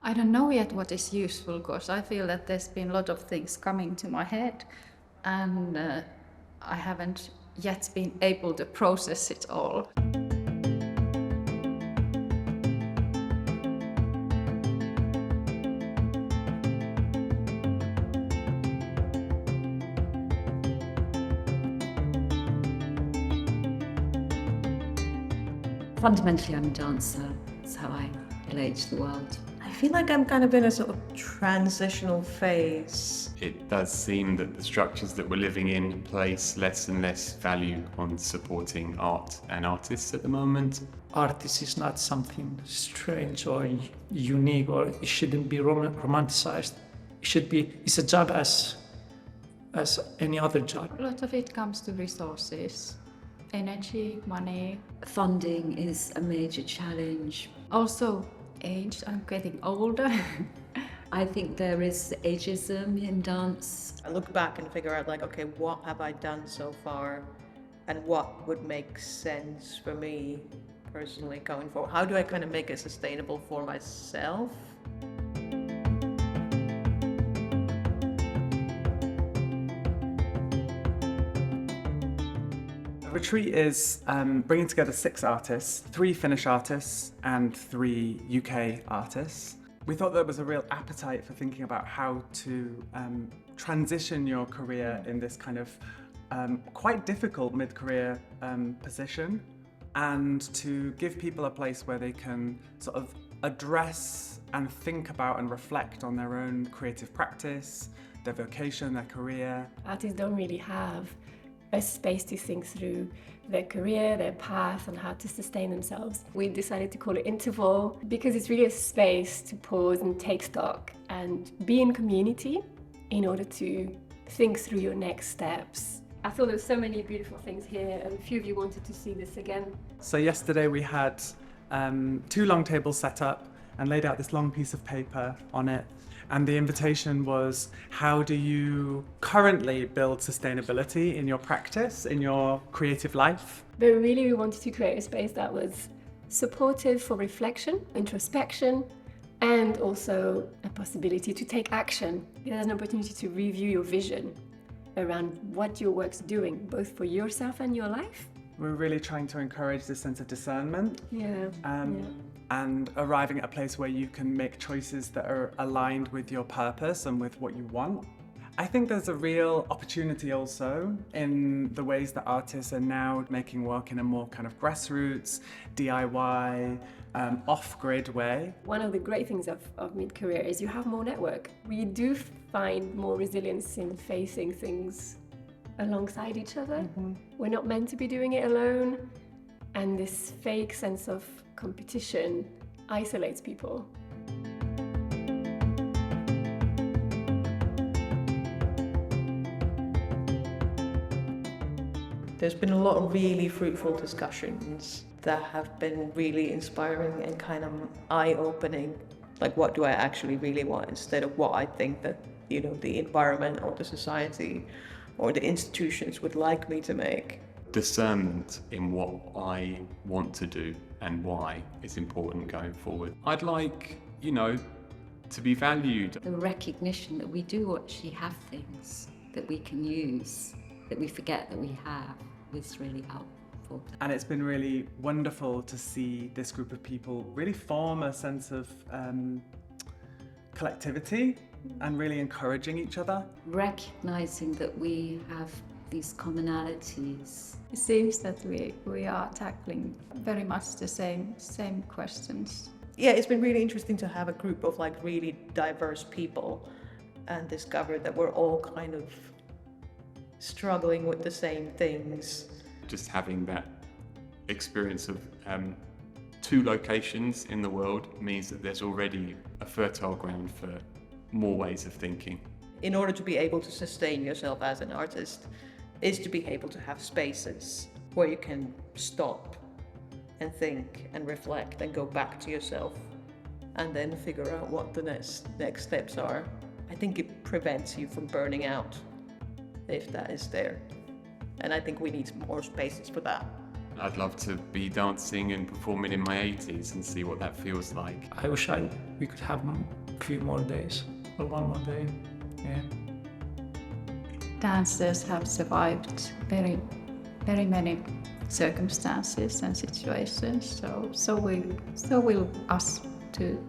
I don't know yet what is useful, because I feel that there's been a lot of things coming to my head, and I haven't yet been able to process it all. Fundamentally, I'm a dancer. That's how I relate to the world. I feel like I'm kind of in a sort of transitional phase. It does seem that the structures that we're living in place less and less value on supporting art and artists at the moment. Artist is not something strange or unique, or it shouldn't be romanticized. It's a job as any other job. A lot of it comes to resources, energy, money. Funding is a major challenge. Also, age. I'm getting older. I think there is ageism in dance. I look back and figure out like, okay, what have I done so far and what would make sense for me personally going forward? How do I kind of make it sustainable for myself? The retreat is bringing together 6 artists, 3 Finnish artists and 3 UK artists. We thought there was a real appetite for thinking about how to transition your career in this kind of quite difficult mid-career position, and to give people a place where they can sort of address and think about and reflect on their own creative practice, their vocation, their career. Artists don't really have a space to think through their career, their path, and how to sustain themselves. We decided to call it Interval because it's really a space to pause and take stock and be in community in order to think through your next steps. I thought there were so many beautiful things here, and a few of you wanted to see this again. So yesterday we had 2 long tables set up and laid out this long piece of paper on it. And the invitation was, how do you currently build sustainability in your practice, in your creative life? But really we wanted to create a space that was supportive for reflection, introspection, and also a possibility to take action. There's an opportunity to review your vision around what your work's doing, both for yourself and your life. We're really trying to encourage this sense of discernment. Yeah. And arriving at a place where you can make choices that are aligned with your purpose and with what you want. I think there's a real opportunity also in the ways that artists are now making work in a more kind of grassroots, DIY, off-grid way. One of the great things of mid-career is you have more network. We do find more resilience in facing things alongside each other. We're not meant to be doing it alone, and this fake sense of competition isolates people. There's been a lot of really fruitful discussions that have been really inspiring and kind of eye-opening. Like, what do I actually really want instead of what I think that, you know, the environment or the society or the institutions would like me to make. Discernment in what I want to do and why is important going forward. I'd like, to be valued. The recognition that we do actually have things that we can use, that we forget that we have, was really helpful. And it's been really wonderful to see this group of people really form a sense of collectivity and really encouraging each other. Recognizing that we have these commonalities. It seems that we are tackling very much the same questions. Yeah, it's been really interesting to have a group of like really diverse people and discover that we're all kind of struggling with the same things. Just having that experience of 2 locations in the world means that there's already a fertile ground for more ways of thinking. In order to be able to sustain yourself as an artist is to be able to have spaces where you can stop and think and reflect and go back to yourself and then figure out what the next steps are. I think it prevents you from burning out if that is there. And I think we need more spaces for that. I'd love to be dancing and performing in my 80s and see what that feels like. I wish I we could have a few more days or one more day. Yeah. Dancers have survived very, very many circumstances and situations. So will us too.